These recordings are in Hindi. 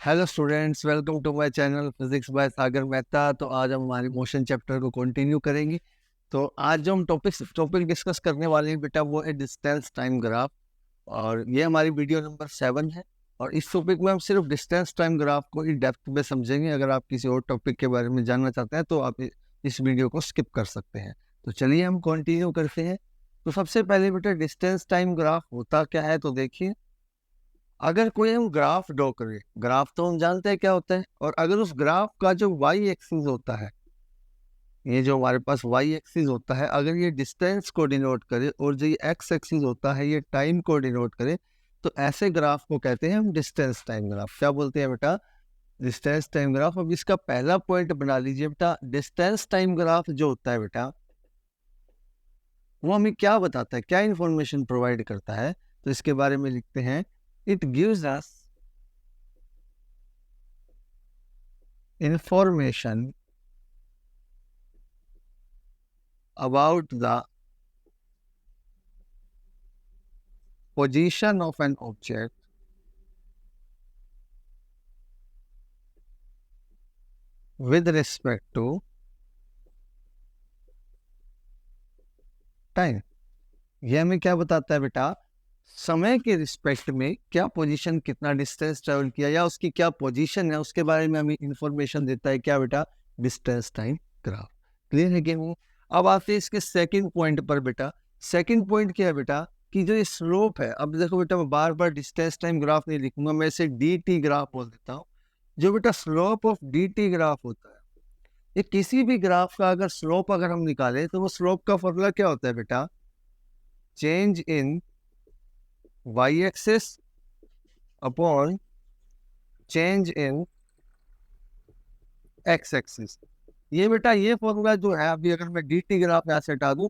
Hello students, welcome to my channel physics by Sagar Mehta. तो आज हम हमारी मोशन चैप्टर को कंटिन्यू करेंगे। तो आज जो हम टॉपिक डिस्कस करने वाले हैं बेटा, वो है डिस्टेंस टाइम ग्राफ। और ये हमारी वीडियो नंबर 7 है। और इस टॉपिक में हम सिर्फ डिस्टेंस टाइम ग्राफ को ही डेप्थ में समझेंगे। अगर आप किसी और टॉपिक के बारे में जानना चाहते हैं तो आप इस वीडियो को स्किप कर सकते हैं। तो चलिए हम कंटिन्यू करते हैं। तो सबसे पहले बेटा, डिस्टेंस टाइम ग्राफ होता क्या है, तो देखिए। अगर कोई हम ग्राफ ड्रॉ करें, ग्राफ तो हम जानते हैं क्या होता है। और अगर उस ग्राफ का जो वाई एक्सिस होता है, ये जो हमारे पास वाई एक्सिस होता है, अगर ये डिस्टेंस को डिनोट करे और जो ये एक्स एक्सिस होता है ये टाइम को डिनोट करे, तो ऐसे ग्राफ को कहते हैं हम डिस्टेंस टाइम ग्राफ। क्या बोलते हैं बेटा? Distance time graph. अब इसका पहला पॉइंट बना लीजिए बेटा। डिस्टेंस टाइम ग्राफ जो होता है बेटा, वो हमें क्या बताता है, क्या इंफॉर्मेशन प्रोवाइड करता है? तो इसके बारे में लिखते हैं, it gives us information about the position of an object with respect to time। ये हमें क्या बताता है बेटा? समय के रिस्पेक्ट में क्या पोजीशन, कितना डिस्टेंस ट्रेवल किया या उसकी क्या पोजीशन है, उसके बारे में हमें इंफॉर्मेशन देता है। क्या बेटा? Distance time graph. क्लियर है कि नहीं? अब आते हैं इसके सेकंड पॉइंट पर बेटा। सेकंड पॉइंट क्या है बेटा? कि जो ये स्लोप है, अब देखो बेटा, मैं बार बार डिस्टेंस टाइम ग्राफ नहीं लिखूंगा, मैं इसे डी टी ग्राफ बोल देता हूँ। जो बेटा slope of D T graph होता है, ये किसी भी ग्राफ का अगर स्लोप अगर हम निकाले तो वो स्लोप का फॉर्मूला क्या होता है बेटा? Change in Y axis upon change in X axis. ये बेटा ये फॉर्मूला जो है, अभी अगर मैं डी टी ग्राफ यहाँ से हटा दूं,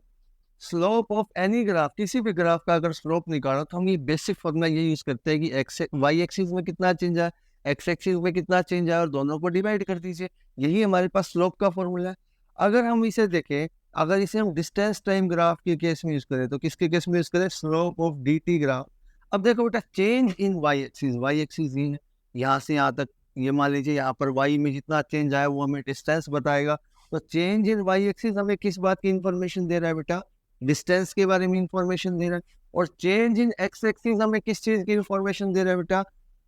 स्लोप ऑफ एनी ग्राफ, किसी भी ग्राफ का अगर स्लोप निकालो तो हम ये बेसिक फॉर्मूला ये यूज करते हैं कि एक्स वाई एक्सिस में कितना चेंज आया, एक्स एक्सिस में कितना चेंज आया, और दोनों को डिवाइड कर दीजिए। यही हमारे पास स्लोप का फॉर्मूला है। अगर हम इसे देखें, अगर इसे हम डिस्टेंस टाइम ग्राफ के केस में यूज करें, तो किसके केस में यूज करें? Slope of D T graph. अब देखो बेटा, change in Y axis, Y axis ये है, यहाँ से यहाँ तक। ये मान लीजिए यहाँ पर वाई में जितना चेंज आया वो हमें डिस्टेंस बताएगा। तो चेंज इन वाई एक्सिस हमें किस बात की इंफॉर्मेशन दे रहा है बेटा? डिस्टेंस के बारे में इंफॉर्मेशन दे रहा है। और चेंज इन एक्स एक्सिस हमें किस चीज की इंफॉर्मेशन दे रहा है बेटा?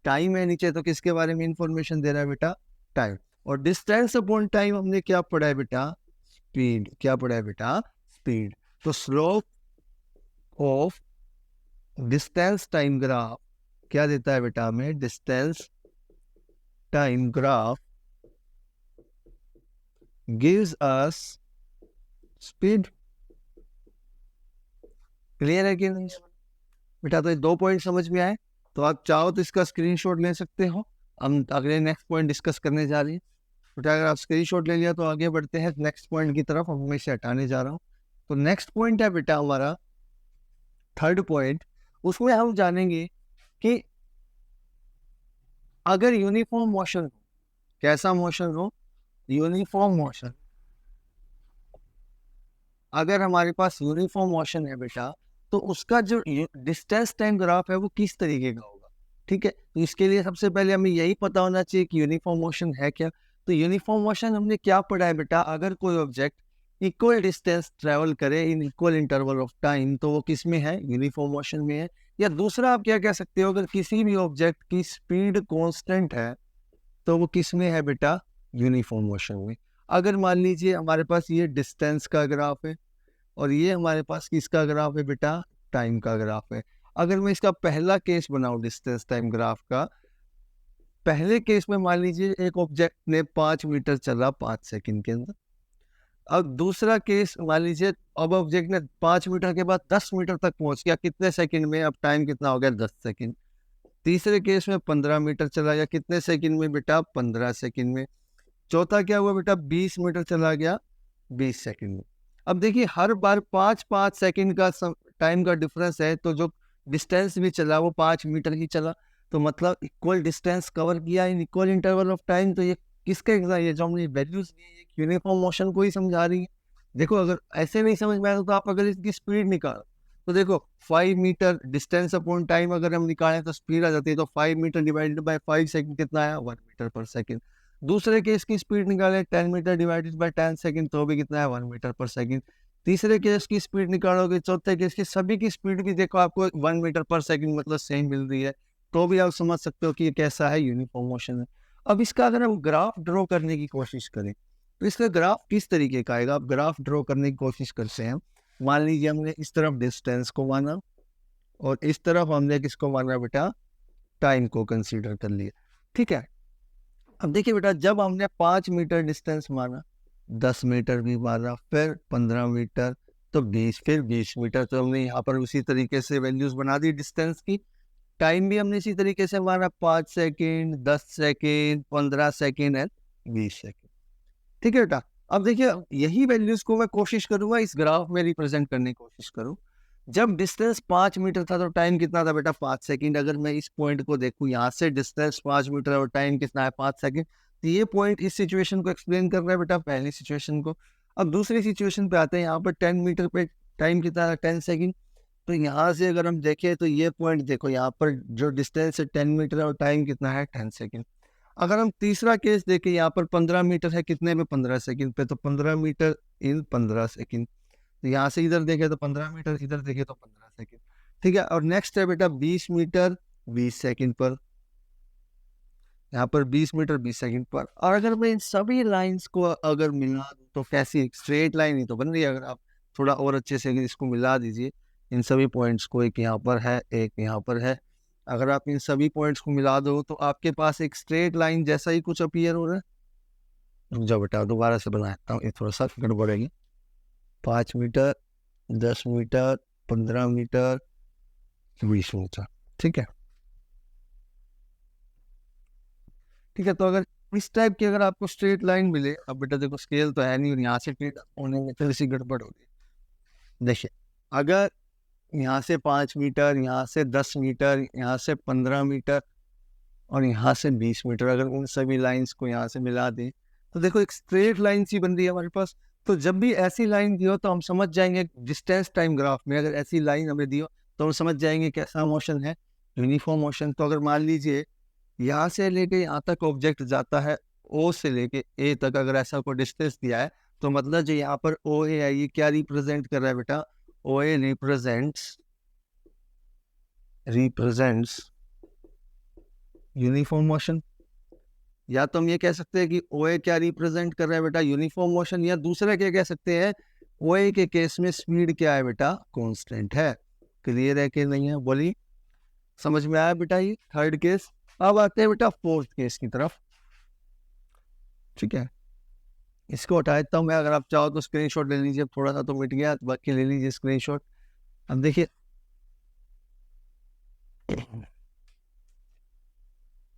टाइम है नीचे, तो किसके बारे में इंफॉर्मेशन दे रहा है बेटा? टाइम। और डिस्टेंस अपॉन टाइम हमने क्या पढ़ा है बेटा? स्पीड। क्या पढ़ा है बेटा? स्पीड। तो slope of distance time graph क्या देता है बेटा हमें? Distance time graph gives us speed. Clear है कि नहीं बेटा? तो ये 2 पॉइंट समझ में आए। तो आप चाहो तो इसका स्क्रीनशॉट ले सकते हो। हम अगले नेक्स्ट पॉइंट डिस्कस करने जा रहे हैं। बेटा अगर आप स्क्रीनशॉट ले लिया तो आगे बढ़ते हैं नेक्स्ट पॉइंट की तरफ। हम इसे हटाने जा रहा हूँ। तो नेक्स्ट पॉइंट है बेटा हमारा थर्ड पॉइंट। उसमें हम जानेंगे कि अगर यूनिफॉर्म मोशन, कैसा मोशन हो? Uniform motion. अगर हमारे पास यूनिफॉर्म मोशन है बेटा, तो उसका जो डिस्टेंस टाइम ग्राफ है वो किस तरीके का होगा? ठीक है, तो इसके लिए सबसे पहले हमें यही पता होना चाहिए कि यूनिफॉर्म मोशन है क्या। तो यूनिफॉर्म मोशन हमने क्या पढ़ा है बेटा? अगर कोई ऑब्जेक्ट इक्वल डिस्टेंस ट्रेवल करे in equal interval of time, तो वो किस में है? यूनिफॉर्म मोशन में है। या दूसरा आप क्या कह सकते हो, अगर किसी भी ऑब्जेक्ट की स्पीड कांस्टेंट है, तो वो किस में है बेटा? यूनिफॉर्म मोशन में। अगर मान लीजिए हमारे पास ये डिस्टेंस का ग्राफ है और ये हमारे पास किसका ग्राफ है बेटा? टाइम का ग्राफ है। अगर मैं इसका पहला केस बनाऊं डिस्टेंस टाइम ग्राफ का, पहले केस में मान लीजिए एक ऑब्जेक्ट ने 5 मीटर चला 5 सेकंड के अंदर। अब दूसरा केस मान लीजिए, अब ऑब्जेक्ट ने 5 मीटर के बाद 10 मीटर तक पहुंच गया, कितने सेकंड में? अब टाइम कितना हो गया? 10 सेकंड। तीसरे केस में 15 मीटर चला गया, कितने सेकंड में बेटा? 15 सेकंड में। चौथा क्या हुआ बेटा? 20 मीटर चला गया 20 सेकंड में। अब देखिए, हर बार 5-5 सेकंड का टाइम का डिफरेंस है, तो जो डिस्टेंस भी चला वो 5 मीटर ही चला। तो मतलब इक्वल डिस्टेंस कवर किया in equal interval of time. तो ये किसका एग्जाम, ये जो हमने वैल्यूज दी है यूनिफॉर्म मोशन को ही समझा रही है। देखो, अगर ऐसे नहीं समझ में आया तो आप अगर इसकी स्पीड निकालो, तो देखो 5 मीटर डिस्टेंस अपॉन टाइम अगर हम निकालें तो स्पीड आ जाती है, तो 5 मीटर डिवाइडेड बाय 5 सेकंड कितना है, 1 मीटर पर सेकंड। दूसरे केस की स्पीड निकालें 10 मीटर डिवाइडेड बाय 10 सेकंड, तो भी कितना है, 1 मीटर पर सेकंड। तीसरे केस की स्पीड निकालोगे, चौथे केस की, सभी की स्पीड भी देखो आपको 1 मीटर पर सेकंड मतलब सेम मिल रही है, तो भी आप समझ सकते हो कि ये कैसा है, यूनिफॉर्म मोशन है। अब इसका अगर हम ग्राफ ड्रॉ करने की कोशिश करें तो इसका ग्राफ किस तरीके का आएगा। आप ग्राफ ड्रॉ करने की कोशिश करते हैं, मान लीजिए हमने इस तरफ डिस्टेंस को माना और इस तरफ हमने किसको माना बेटा, टाइम को कंसीडर कर लिया, ठीक है। अब देखिए बेटा, जब हमने 5 मीटर डिस्टेंस माना, 10 मीटर भी माना, फिर 15 मीटर, तो 20, फिर 20 मीटर, तो हमने यहाँ पर उसी तरीके से वैल्यूज बना दी डिस्टेंस की। टाइम भी हमने इसी तरीके से माना, 5 second, 10 second, 15 second and 20 second, ठीक है बेटा। अब देखिए, यही वैल्यूज को मैं कोशिश करूंगा इस ग्राफ में रिप्रेजेंट करने की कोशिश करूं। जब डिस्टेंस 5 मीटर था तो टाइम कितना था बेटा, 5 सेकंड। अगर मैं इस पॉइंट को देखूं, यहाँ से डिस्टेंस 5 मीटर और टाइम कितना है, 5 सेकंड, तो ये पॉइंट इस सिचुएशन को एक्सप्लेन कर रहा है बेटा, पहली सिचुएशन को। अब दूसरी सिचुएशन पे आते हैं, यहाँ पर 10 मीटर पे टाइम कितना है, 10 सेकंड। तो यहाँ से अगर हम देखें तो ये पॉइंट देखो, यहाँ पर जो डिस्टेंस है 10 मीटर और टाइम कितना है, 10 सेकंड। अगर हम तीसरा केस देखें, यहाँ पर 15 मीटर है, कितने में, 15 सेकंड पे, तो 15 मीटर इन 15 सेकंड। तो यहाँ से इधर देखे तो 15 मीटर, इधर देखे तो 15 सेकंड, ठीक है। और नेक्स्ट है बेटा 20 मीटर 20 सेकंड पर, यहाँ पर 20 मीटर 20 सेकंड पर। और अगर मैं इन सभी लाइंस को अगर मिला दूं तो कैसी स्ट्रेट लाइन ही तो बन रही है। अगर आप थोड़ा और अच्छे से इसको मिला दीजिए, इन सभी पॉइंट्स को, एक यहाँ पर है, एक यहाँ पर है, अगर आप इन सभी पॉइंट्स को मिला दो तो आपके पास एक स्ट्रेट लाइन जैसा ही कुछ अपीयर हो रहा है। रुक जाओ बेटा, दोबारा से बनाता हूँ, ये थोड़ा सा गड़बड़ेगी। 5 मीटर, 10 मीटर, 15 मीटर, 20 मीटर, ठीक है, ठीक है। तो अगर इस टाइप की अगर आपको स्ट्रेट लाइन मिले, अब बेटा देखो स्केल तो है नहीं और यहाँ से टेढ़ा होने में थोड़ी सी गड़बड़ होगी। देखिए, अगर यहाँ से 5 मीटर, यहाँ से 10 मीटर, यहाँ से 15 मीटर और यहाँ से 20 मीटर, अगर उन सभी लाइंस को यहाँ से मिला दें तो देखो एक स्ट्रेट लाइन सी बन रही है हमारे पास। तो जब भी ऐसी लाइन दी हो तो हम समझ जाएंगे, डिस्टेंस टाइम ग्राफ में अगर ऐसी लाइन हमें दी हो तो हम समझ जाएंगे कैसा मोशन है, यूनिफॉर्म मोशन। तो अगर मान लीजिए यहाँ से लेके यहाँ तक ऑब्जेक्ट जाता है, ओ से लेके ए तक अगर ऐसा कोई डिस्टेंस दिया है, तो मतलब जो यहाँ पर ओ ए है, ये क्या रिप्रेजेंट कर रहा है बेटा, ओ ए रिप्रेजेंट्स यूनिफॉर्म मोशन। या तो हम ये कह सकते हैं कि ओए क्या रिप्रेजेंट कर रहा है बेटा, यूनिफॉर्म मोशन, या दूसरा क्या कह सकते हैं, ओए के केस में स्पीड क्या है बेटा, कांस्टेंट है। क्लियर है कि नहीं है, बोलिए, समझ में आया बेटा ये थर्ड केस। अब आते हैं बेटा फोर्थ केस की तरफ, ठीक है। इसको हटा देता हूँ मैं, अगर आप चाहो तो स्क्रीनशॉट ले लीजिए, थोड़ा सा तो मिट गया, बाकी ले लीजिए स्क्रीनशॉट। अब देखिए,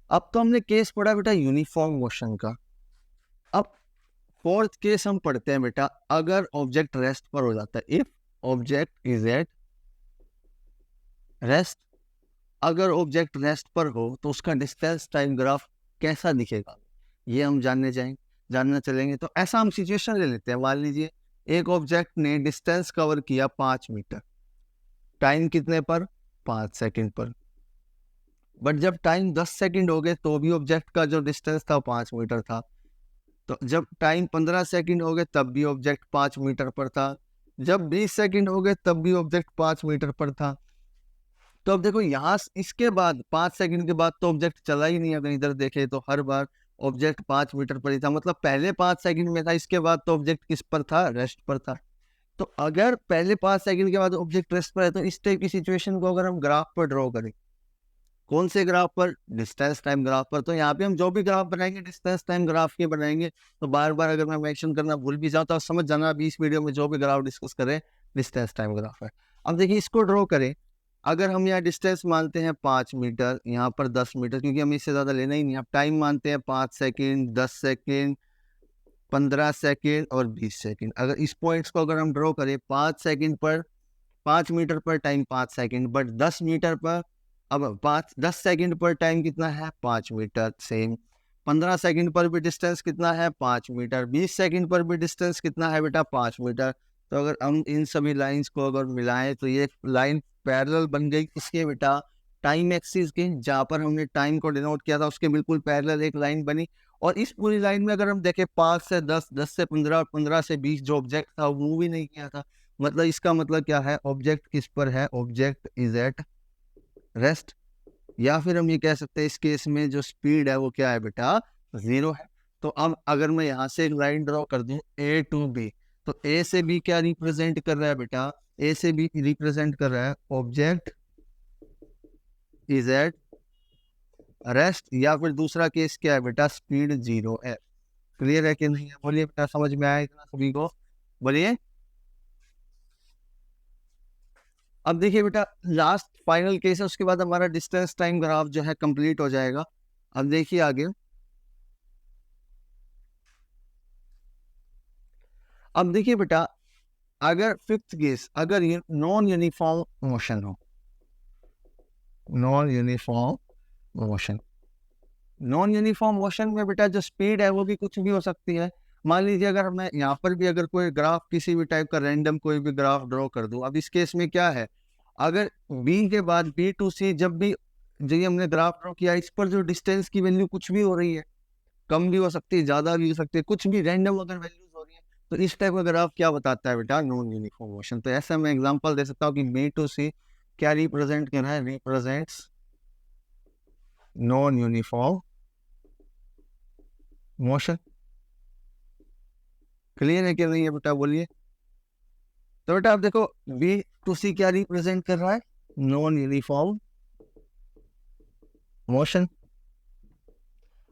अब तो हमने केस पढ़ा बेटा यूनिफॉर्म मोशन का। अब फोर्थ केस हम पढ़ते हैं बेटा, अगर ऑब्जेक्ट रेस्ट पर हो जाता है, if object is at rest. अगर ऑब्जेक्ट रेस्ट पर हो तो उसका डिस्टेंस टाइम ग्राफ कैसा दिखेगा, ये हम जानना चलेंगे। तो ऐसा हम सिचुएशन ले लेते हैं, मान लीजिए एक ऑब्जेक्ट ने डिस्टेंस कवर किया 5 मीटर, टाइम कितने पर, 5 सेकंड पर। बट जब टाइम 10 सेकंड हो गए तो भी ऑब्जेक्ट का जो डिस्टेंस था 5 मीटर था। तो जब टाइम 15 सेकंड हो गए तब भी ऑब्जेक्ट 5 मीटर पर था। जब 20 सेकंड हो गए तब भी ऑब्जेक्ट 5 मीटर पर था। तो अब देखो यहाँ इसके बाद 5 सेकंड के बाद तो ऑब्जेक्ट चला ही नहीं। अगर इधर देखे तो हर बार ऑब्जेक्ट 5 मीटर पर ही था, मतलब पहले 5 सेकंड में था, इसके बाद तो ऑब्जेक्ट किस पर था, रेस्ट पर था। तो अगर पहले 5 सेकंड के बाद ऑब्जेक्ट रेस्ट पर है तो इस टाइप की सिचुएशन को अगर हम ग्राफ पर ड्रॉ करें, कौन से ग्राफ पर, डिस्टेंस टाइम ग्राफ पर। तो यहाँ पे हम जो भी ग्राफ बनाएंगे डिस्टेंस टाइम ग्राफ के बनाएंगे। तो बार बार अगर मैं मेंशन करना भूल भी जाऊँ तो समझ जाना, अभी इस वीडियो में जो भी ग्राफ डिस्कस करें डिस्टेंस टाइम ग्राफ है। अब देखिए इसको ड्रॉ करें, अगर हम यहाँ डिस्टेंस मानते हैं 5 मीटर, यहाँ पर 10 मीटर, क्योंकि हमें इससे ज़्यादा लेना ही नहीं। अब टाइम मानते हैं 5 सेकेंड, 10 सेकेंड, 15 सेकेंड और 20 सेकेंड। अगर इस पॉइंट्स को अगर हम ड्रॉ करें, 5 सेकेंड पर, 5 मीटर पर टाइम 5 सेकेंड, बट 10 मीटर पर, अब 10 सेकेंड पर टाइम कितना है, 5 मीटर सेम। 15 सेकेंड पर भी डिस्टेंस कितना है, 5 मीटर। 20 सेकेंड पर भी डिस्टेंस कितना है बेटा, 5 मीटर। तो अगर हम इन सभी लाइंस को अगर मिलाएं तो ये लाइन पैरेलल बन गई किसके बेटा, टाइम एक्सिस के, जहाँ पर हमने टाइम को डिनोट किया था उसके बिल्कुल पैरेलल एक लाइन बनी। और इस पूरी लाइन में अगर हम देखें 5 से 10, 10 से 15, 15 से 20 जो ऑब्जेक्ट था वो मूव ही नहीं किया था। मतलब इसका मतलब क्या है, ऑब्जेक्ट किस पर है, ऑब्जेक्ट इज एट रेस्ट। या फिर हम ये कह सकते हैं इस केस में जो स्पीड है वो क्या है बेटा, 0 है। तो अब अगर मैं यहाँ से एक लाइन ड्रॉ कर दूं ए टू बी, तो ए से बी क्या रिप्रेजेंट कर रहा है बेटा, ए से बी रिप्रेजेंट कर रहा है ऑब्जेक्ट इज एट रेस्ट। या फिर दूसरा केस क्या है बेटा, स्पीड 0 है। क्लियर है कि नहीं है, बोलिए बेटा, समझ में आया इतना सभी को, बोलिए। अब देखिए बेटा, लास्ट फाइनल केस है, उसके बाद हमारा डिस्टेंस टाइम ग्राफ जो है कंप्लीट हो जाएगा। अब देखिए आगे, अब देखिए बेटा, अगर फिफ्थ केस, अगर ये नॉन यूनिफॉर्म मोशन हो, non uniform motion, non uniform motion में बेटा जो स्पीड है वो भी कुछ भी हो सकती है। मान लीजिए अगर मैं यहाँ पर भी अगर कोई ग्राफ किसी भी टाइप का रैंडम कोई भी ग्राफ ड्रॉ कर दूं, अब इस केस में क्या है, अगर बी के बाद बी टू सी जब भी जो ये हमने ग्राफ ड्रॉ किया, इस पर जो डिस्टेंस की वैल्यू कुछ भी हो रही है, कम भी हो सकती है, ज्यादा भी हो सकती है, कुछ भी रैंडम अगर वैल्यूज हो रही है, तो इस टाइप का ग्राफ क्या बताता है बेटा, नॉन यूनिफॉर्म मोशन। तो ऐसा मैं एग्जांपल दे सकता हूँ कि बी टू सी क्या रिप्रेजेंट कर रहा है, represents non uniform motion. Clear है कि नहीं है बेटा, बोलिए। तो बेटा आप देखो, बी टू सी क्या रिप्रेजेंट कर रहा है, नॉन यूनिफॉर्म मोशन।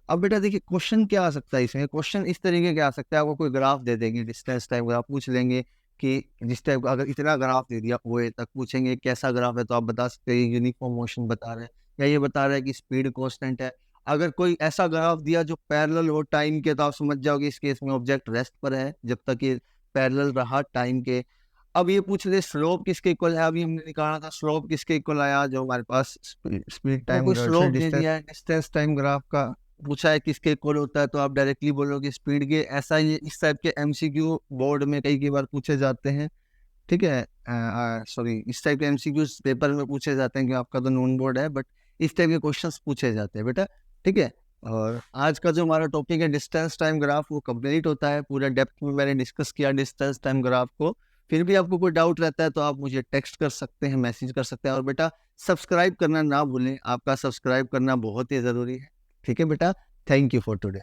अब बेटा देखिए क्वेश्चन क्या आ सकता है इसमें, क्वेश्चन इस तरीके का आ सकता है, आपको कोई ग्राफ दे देंगे, डिस्टेंस टाइम ग्राफ पूछ लेंगे कि जिस टाइप का, अगर इतना ग्राफ दे दिया ओ ए तक, पूछेंगे कैसा ग्राफ है, तो आप बता सकते हैं यूनिफॉर्म मोशन बता रहे हैं, या ये बता रहा है कि स्पीड कांस्टेंट है। अगर कोई ऐसा ग्राफ दिया जो पैरेलल हो टाइम के, तो आप समझ जाओगे इस केस में ऑब्जेक्ट रेस्ट पर है जब तक ये पैरेलल रहा टाइम के। अब ये पूछ ले स्लोप किसके इक्वल है, अभी हमने निकाला था स्लोप किसके इक्वल आया, जो हमारे पास स्पीड टाइम, कोई स्लोप दे दिया है, डिस्टेंस टाइम ग्राफ का पूछा है किसके इक्वल होता है, तो आप डायरेक्टली बोलोगे स्पीड के। ऐसा ही इस टाइप के एमसीक्यू बोर्ड में कई बार पूछे जाते हैं, ठीक है, सॉरी इस टाइप के एमसीक्यू पेपर में पूछे जाते हैं, कि आपका तो नॉन बोर्ड है, बट इस टाइप के क्वेश्चंस पूछे जाते हैं बेटा, ठीक है। और आज का जो हमारा टॉपिक है डिस्टेंस टाइम ग्राफ, वो कंप्लीट होता है, पूरा डेप्थ में मैंने डिस्कस किया डिस्टेंस टाइम ग्राफ को। फिर भी आपको कोई डाउट रहता है तो आप मुझे टेक्स्ट कर सकते हैं, मैसेज कर सकते हैं, और बेटा सब्सक्राइब करना ना भूलें, आपका सब्सक्राइब करना बहुत ही ज़रूरी है, ठीक है बेटा। Thank you for today.